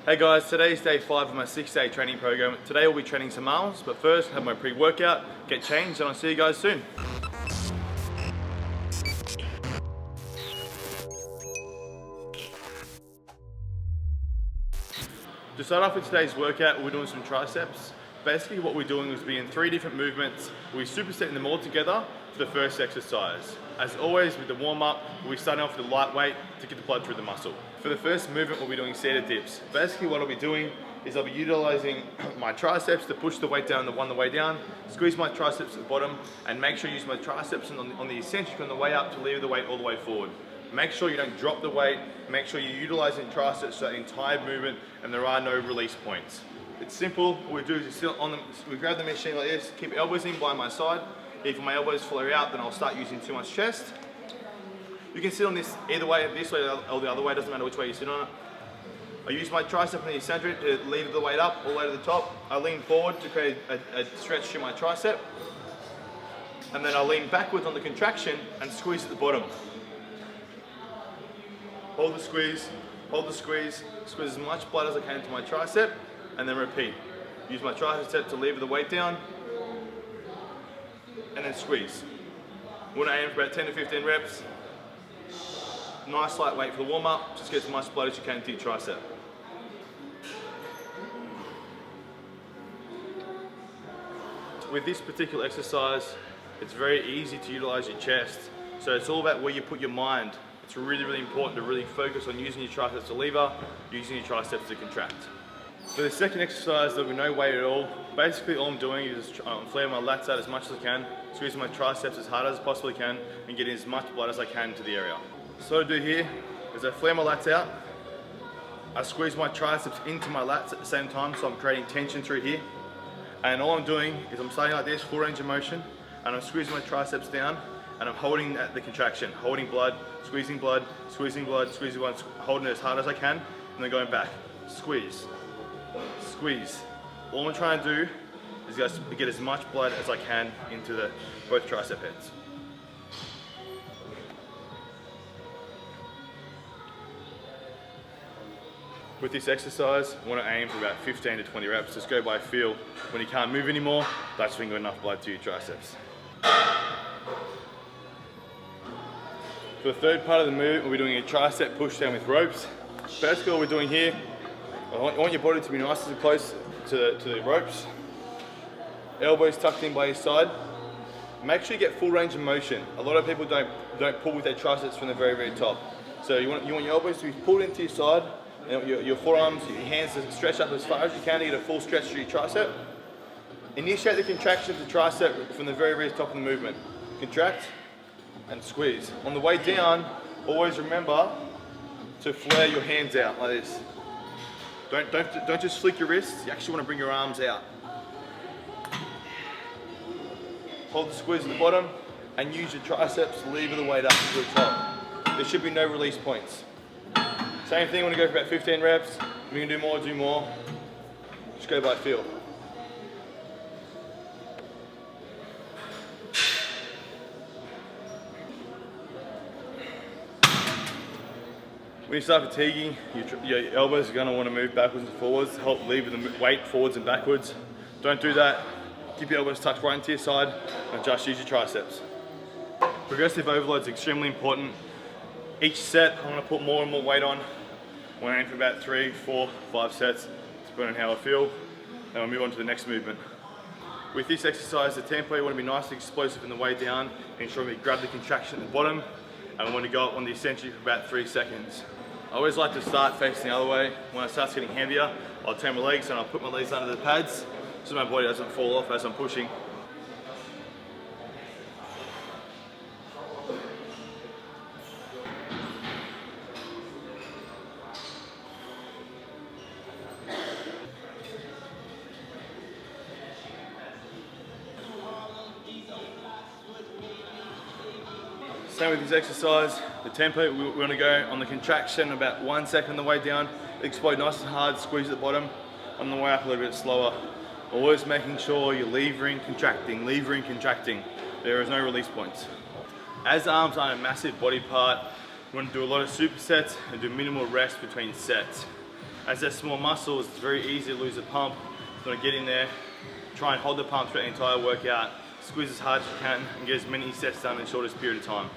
Hey guys, today's day 5 of my 6-day training program. Today we'll be training some arms, but first have my pre-workout, get changed, and I'll see you guys soon. To start off with today's workout, we're doing some triceps. Basically what we're doing is being in 3 different movements. We're supersetting them all together for the first exercise. As always with the warm-up, we'll be starting off with the lightweight to get the blood through the muscle. For the first movement, we'll be doing seated dips. Basically what I'll be doing is I'll be utilizing my triceps to push the weight down on the way down, squeeze my triceps at the bottom, and make sure you use my triceps on the eccentric on the way up to lever the weight all the way forward. Make sure you don't drop the weight, make sure you're utilizing triceps for that entire movement and there are no release points. It's simple. What we do is we grab the machine like this, keep elbows in by my side. If my elbows flare out, then I'll start using too much chest. You can sit on this either way, this way or the other way, doesn't matter which way you sit on it. I use my tricep in the eccentric to lever the weight up all the way to the top. I lean forward to create a stretch to my tricep. And then I lean backwards on the contraction and squeeze at the bottom. Hold the squeeze, squeeze as much blood as I can into my tricep, and then repeat. Use my tricep to lever the weight down, and then squeeze. We're gonna aim for about 10 to 15 reps. Nice light weight for the warm up, just get as much blood as you can into your tricep. With this particular exercise, it's very easy to utilize your chest. So it's all about where you put your mind. It's really, really important to really focus on using your triceps to lever, using your triceps to contract. For the second exercise, there'll be no weight at all. Basically, all I'm doing is flaring my lats out as much as I can, squeezing my triceps as hard as I possibly can, and getting as much blood as I can into the area. So what I do here is I flare my lats out, I squeeze my triceps into my lats at the same time, so I'm creating tension through here. And all I'm doing is I'm starting like this, full range of motion, and I'm squeezing my triceps down, and I'm holding at the contraction, holding blood, squeezing blood, squeezing blood, squeezing blood, holding it as hard as I can, and then going back. Squeeze, squeeze. All I'm trying to do is just get as much blood as I can into both tricep heads. With this exercise, I want to aim for about 15 to 20 reps. Just go by feel. When you can't move anymore, that's when you got enough blood to your triceps. For the third part of the movement, we'll be doing a tricep push down with ropes. Basically what we're doing here, I want your body to be nice and close to the ropes. Elbows tucked in by your side. Make sure you get full range of motion. A lot of people don't pull with their triceps from the very, very top. So you want your elbows to be pulled into your side, and your forearms, your hands to stretch up as far as you can to get a full stretch through your tricep. Initiate the contraction of the tricep from the very, very top of the movement. Contract and squeeze. On the way down, always remember to flare your hands out like this. Don't just flick your wrists, you actually want to bring your arms out. Hold the squeeze at the bottom and use your triceps to lever the weight up to the top. There should be no release points. Same thing, when you go for about 15 reps, we can do more. Just go by feel. When you start fatiguing, your elbows are going to want to move backwards and forwards to help lever the weight forwards and backwards. Don't do that. Keep your elbows tucked right into your side and just use your triceps. Progressive overload is extremely important. Each set, I'm going to put more and more weight on. We're aiming for about 3, 4, 5 sets, depending on how I feel. And we'll move on to the next movement. With this exercise, the tempo, you want to be nice and explosive on the way down, ensure we grab the contraction at the bottom, and we want to go up on the eccentric for about 3 seconds. I always like to start facing the other way. When it starts getting heavier, I'll turn my legs and I'll put my legs under the pads so my body doesn't fall off as I'm pushing. Same with this exercise, the tempo, we want to go on the contraction about 1 second on the way down, explode nice and hard, squeeze at the bottom, on the way up a little bit slower. Always making sure you're levering, contracting. There is no release points. As arms aren't a massive body part, you want to do a lot of supersets and do minimal rest between sets. As they're small muscles, it's very easy to lose the pump. You want to get in there, try and hold the pump throughout the entire workout, squeeze as hard as you can, and get as many sets done in the shortest period of time.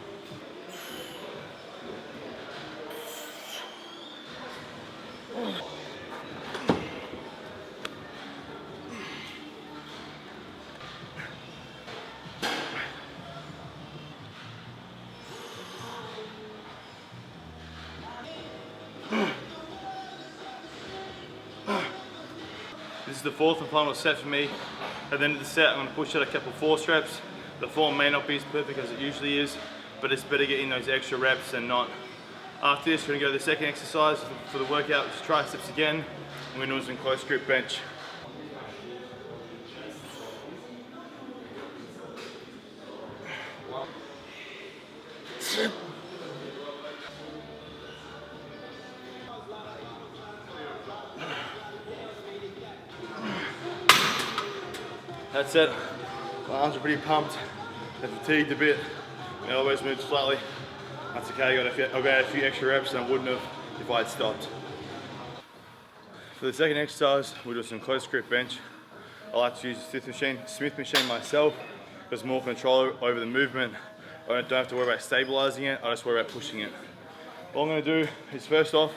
This is the fourth and final set for me. At the end of the set, I'm going to push out a couple force reps. The form may not be as perfect as it usually is, but it's better getting those extra reps than not. After this, we're going to go to the second exercise for the workout, which is triceps again. We're going to do some close grip bench. That's it. My arms are pretty pumped. They're fatigued a bit. My elbows moved slightly. That's okay. I got a few extra reps than I wouldn't have if I had stopped. For the second exercise, we'll do some close grip bench. I like to use the Smith machine myself. There's more control over the movement. I don't have to worry about stabilizing it. I just worry about pushing it. What I'm going to do is, first off,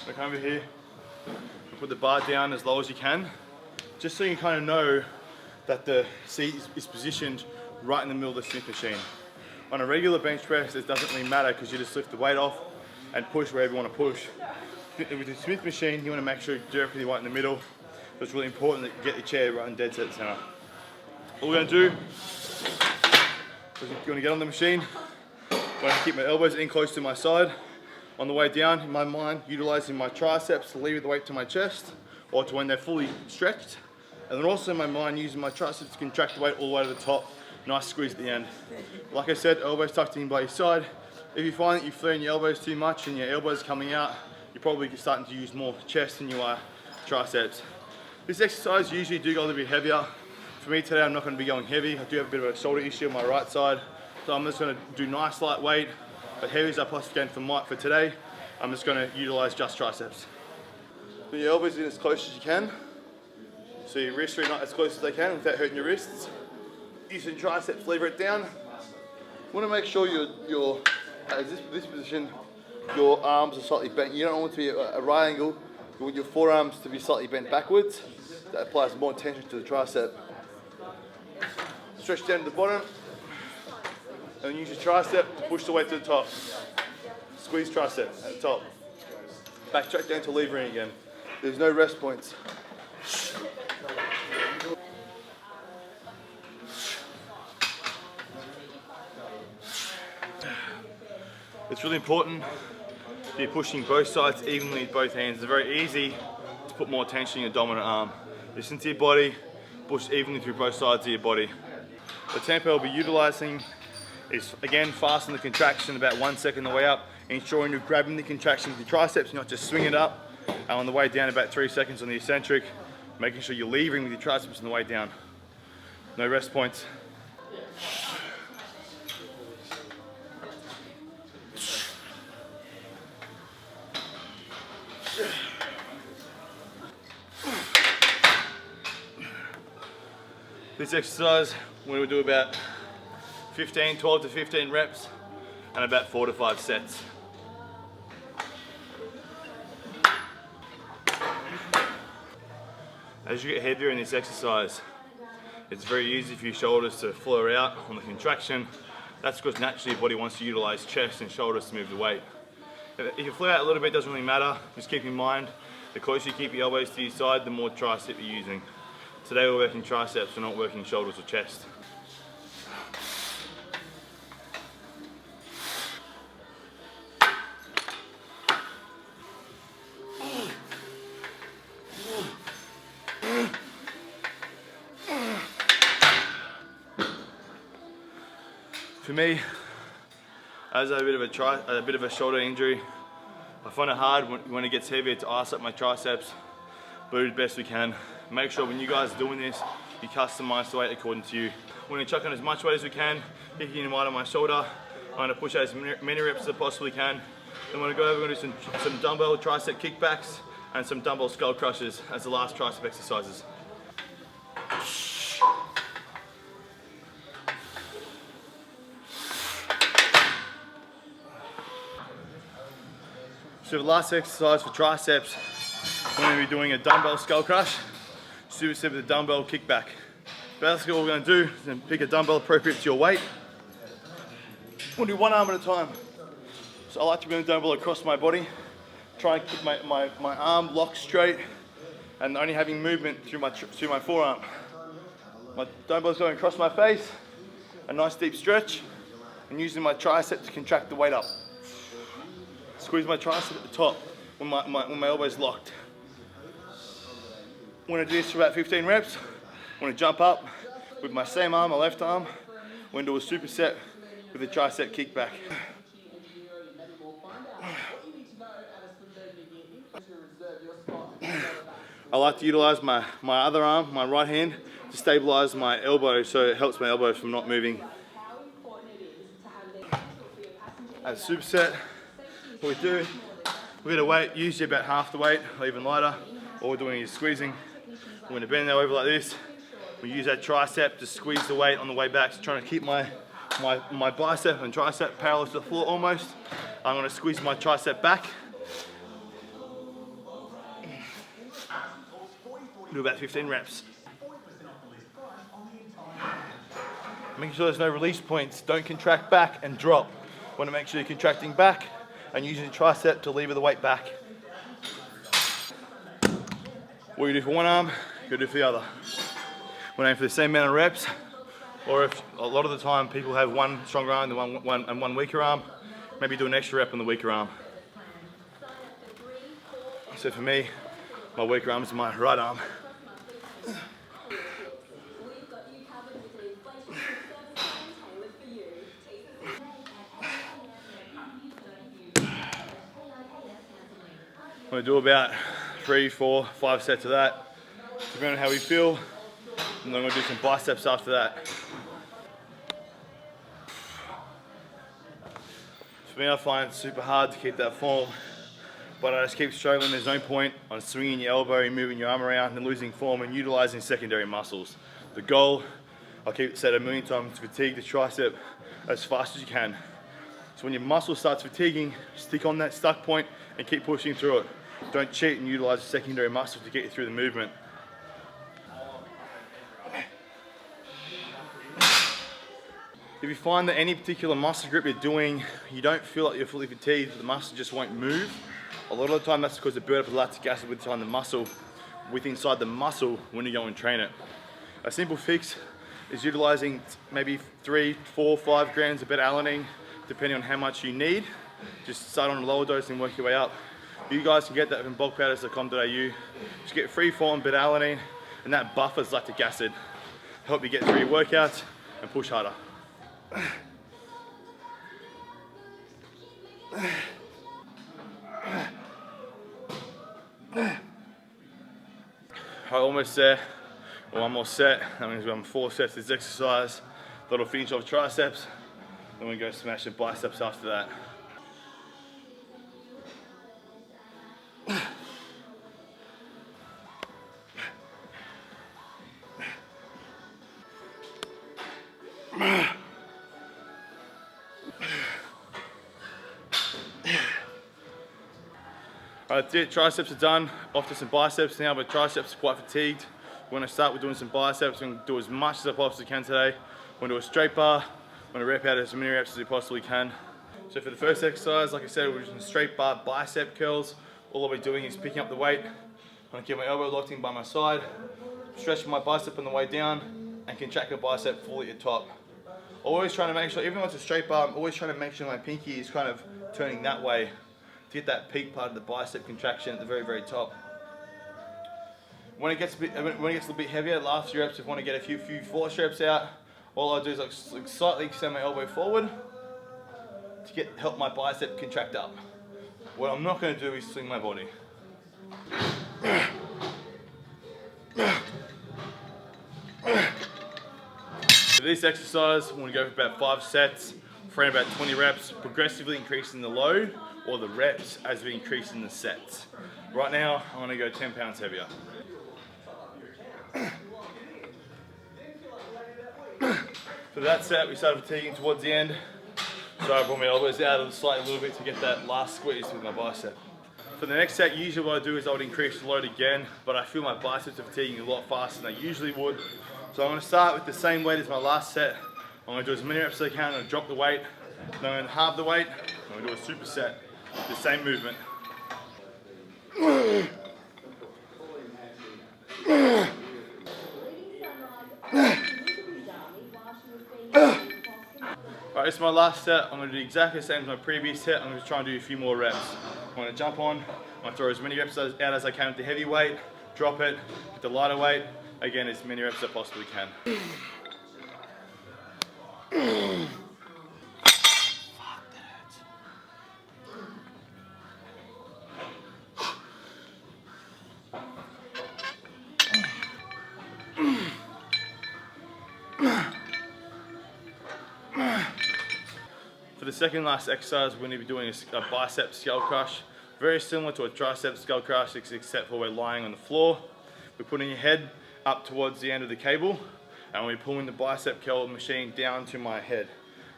I come over here, put the bar down as low as you can, just so you kind of know that the seat is positioned right in the middle of the Smith machine. On a regular bench press, it doesn't really matter because you just lift the weight off and push wherever you want to push. With the Smith machine, you want to make sure you're directly right in the middle. So it's really important that you get the chair right in dead set center. What we're going to do is you're going to get on the machine. I'm going to keep my elbows in close to my side. On the way down, in my mind, utilizing my triceps to lever the weight to my chest or to when they're fully stretched. And then also in my mind, using my triceps to contract the weight all the way to the top. Nice squeeze at the end. Like I said, elbows tucked in by your side. If you find that you're flaring your elbows too much and your elbows coming out, you're probably starting to use more chest than you are triceps. This exercise usually do go a little bit heavier. For me today, I'm not going to be going heavy. I do have a bit of a shoulder issue on my right side. So I'm just going to do nice light weight, but heavy as I possibly can for today. I'm just going to utilize just triceps. Put your elbows in as close as you can. So your wrists are not as close as they can without hurting your wrists. Using triceps, lever it down. You want to make sure you're at this position, your arms are slightly bent. You don't want it to be a right angle. You want your forearms to be slightly bent backwards. That applies more tension to the tricep. Stretch down to the bottom. And use your tricep to push the weight to the top. Squeeze tricep at the top. Backtrack down to levering again. There's no rest points. It's really important that you're pushing both sides evenly with both hands. It's very easy to put more tension in your dominant arm. Listen to your body, push evenly through both sides of your body. The tempo I'll be utilizing is, again, fasten the contraction about 1 second on the way up, ensuring you're grabbing the contraction with your triceps, not just swing it up. And on the way down, about 3 seconds on the eccentric, making sure you're levering with your triceps on the way down. No rest points. This exercise, we will do about 12 to 15 reps and about 4 to 5 sets. As you get heavier in this exercise, it's very easy for your shoulders to flare out on the contraction. That's because naturally your body wants to utilize chest and shoulders to move the weight. If you flare out a little bit, it doesn't really matter. Just keep in mind, the closer you keep your elbows to your side, the more tricep you're using. Today we're working triceps, we're not working shoulders or chest. For me, as I have a bit of a shoulder injury, I find it hard when it gets heavier to ice up my triceps, but do the best we can. Make sure when you guys are doing this, you customize the weight according to you. We're going to chuck on as much weight as we can, kicking in wide on my shoulder. I'm going to push out as many reps as I possibly can. Then we're going to go over and do some dumbbell tricep kickbacks and some dumbbell skull crushes as the last tricep exercises. So the last exercise for triceps, we're going to be doing a dumbbell skull crush, superset with a dumbbell kickback. Basically what we're going to do is pick a dumbbell appropriate to your weight. We'll do one arm at a time. So I like to bring the dumbbell across my body, try and keep my arm locked straight and only having movement through my forearm. My dumbbell's going across my face, a nice deep stretch, and using my tricep to contract the weight up. Squeeze my tricep at the top when my elbow's locked. I'm going to do this for about 15 reps. I'm going to jump up with my same arm, my left arm. We're going to do a superset with a tricep kickback. I like to utilize my other arm, my right hand, to stabilize my elbow so it helps my elbow from not moving. As a superset, what we do, we're going to weight usually about half the weight or even lighter. All we're doing is squeezing. We're going to bend that over like this. We use that tricep to squeeze the weight on the way back. So trying to keep my bicep and tricep parallel to the floor almost. I'm going to squeeze my tricep back. Do about 15 reps. Making sure there's no release points. Don't contract back and drop. Want to make sure you're contracting back and using the tricep to lever the weight back. What you do for one arm, you do for the other. We're aiming for the same amount of reps, or if a lot of the time people have one stronger arm and one weaker arm, maybe do an extra rep on the weaker arm. So for me, my weaker arm is my right arm. I'm going to do about 3, 4, 5 sets of that, depending on how we feel, and then I'm going to do some biceps after that. For me, I find it super hard to keep that form, but I just keep struggling. There's no point on swinging your elbow, moving your arm around and losing form and utilizing secondary muscles. The goal, I'll keep it said a million times, to fatigue the tricep as fast as you can. So when your muscle starts fatiguing, stick on that stuck point and keep pushing through it. Don't cheat and utilize the secondary muscles to get you through the movement. If you find that any particular muscle group you're doing, you don't feel like you're fully fatigued, the muscle just won't move, a lot of the time that's because the buildup of lactic acid within the muscle when you go and train it. A simple fix is utilizing maybe 3, 4, 5 grams of beta-alanine, depending on how much you need. Just start on a lower dose and work your way up. You guys can get that from bulkpowders.com.au. Just get free form beta-alanine, and that buffers lactic acid. Help you get through your workouts and push harder. Almost there. One more set. That means we're on 4 sets of this exercise. That'll finish off triceps. Then we go smash the biceps after that. Alright, that's it. Triceps are done. Off to some biceps now, but triceps are quite fatigued. We're going to start with doing some biceps. We're going to do as much as I possibly can today. We're going to do a straight bar. I'm going to rep out as many reps as we possibly can. So for the first exercise, like I said, we're doing straight bar bicep curls. All I'll be doing is picking up the weight. I'm going to keep my elbow locked in by my side, stretching my bicep on the way down, and contract the bicep fully at the top. Always trying to make sure, even though it's a straight bar, I'm always trying to make sure my pinky is kind of turning that way to get that peak part of the bicep contraction at the very, very top. When it gets a little bit heavier, the last few reps, if I want to get a few force reps out, all I do is like slightly extend my elbow forward to help my bicep contract up. What I'm not going to do is swing my body. For this exercise, I'm going to go for about 5 sets, for about 20 reps, progressively increasing the load or the reps as we increase in the sets. Right now, I'm gonna go 10 pounds heavier. For that set, we started fatiguing towards the end. So I brought my elbows out of the slate a little bit to get that last squeeze with my bicep. For the next set, usually what I do is I would increase the load again, but I feel my biceps are fatiguing a lot faster than I usually would. So I'm gonna start with the same weight as my last set. I'm gonna do as many reps as I can, I'm gonna drop the weight, then I'm gonna halve the weight, I'm gonna do a superset, the same movement. Alright, this is my last set. I'm going to do exactly the same as my previous set. I'm going to try and do a few more reps. I'm going to jump on, I'm going to throw as many reps out as I can with the heavy weight, drop it with the lighter weight, again as many reps as I possibly can. For the second last exercise, we're going to be doing a bicep Skullcrush. Very similar to a tricep Skullcrush, except for we're lying on the floor. We're putting your head up towards the end of the cable, and we're pulling the bicep curl machine down to my head.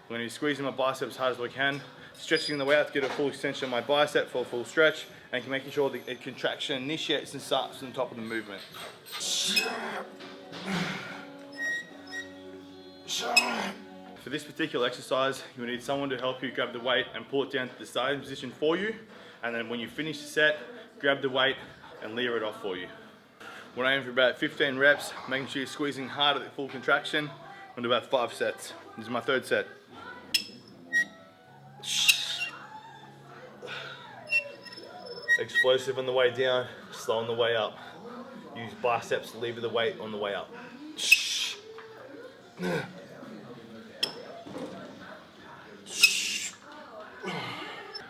I'm going to be squeezing my biceps as hard as I can, stretching the way out to get a full extension of my bicep for a full stretch, and making sure the contraction initiates and starts from the top of the movement. For this particular exercise, you will need someone to help you grab the weight and pull it down to the starting position for you. And then when you finish the set, grab the weight and lever it off for you. We're aiming for about 15 reps, making sure you're squeezing hard at the full contraction. I'm gonna do about 5 sets. This is my third set. Explosive on the way down, slow on the way up. Use biceps to lever the weight on the way up.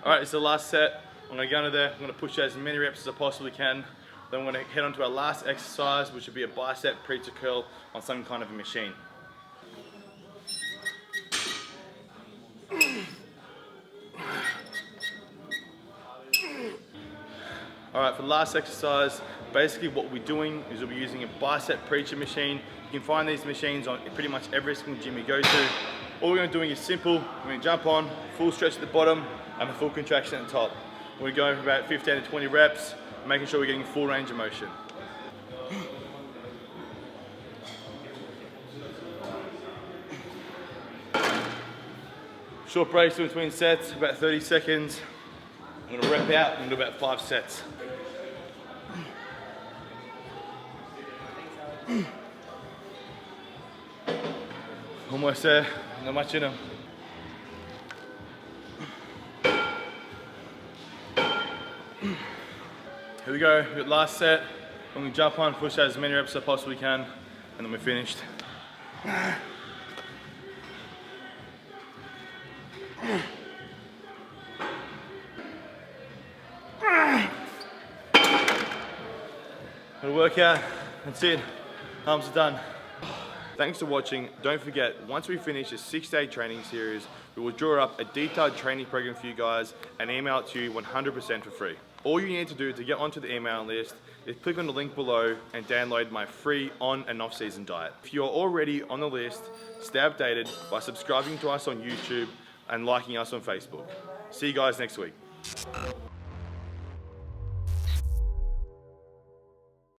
Alright, it's the last set. I'm going to go under there, I'm going to push out as many reps as I possibly can. Then I'm going to head on to our last exercise, which will be a bicep preacher curl on some kind of a machine. Alright, for the last exercise, basically what we're doing is we'll be using a bicep preacher machine. You can find these machines on pretty much every single gym you go to. All we're going to be doing is simple. We're going to jump on, full stretch at the bottom, and a full contraction at the top. We're going for about 15 to 20 reps, making sure we're getting full range of motion. Short breaks in between sets, about 30 seconds. I'm going to rep out and do about 5 sets. Almost there, not much in them. Here we go, we got last set. I'm going to jump on, push out as many reps as I possibly can, and then we're finished. Good workout, that's it, arms are done. Thanks for watching. Don't forget, once we finish a 6-day training series, we will draw up a detailed training program for you guys and email it to you 100% for free. All you need to do to get onto the email list is click on the link below and download my free on and off season diet. If you're already on the list, stay updated by subscribing to us on YouTube and liking us on Facebook. See you guys next week.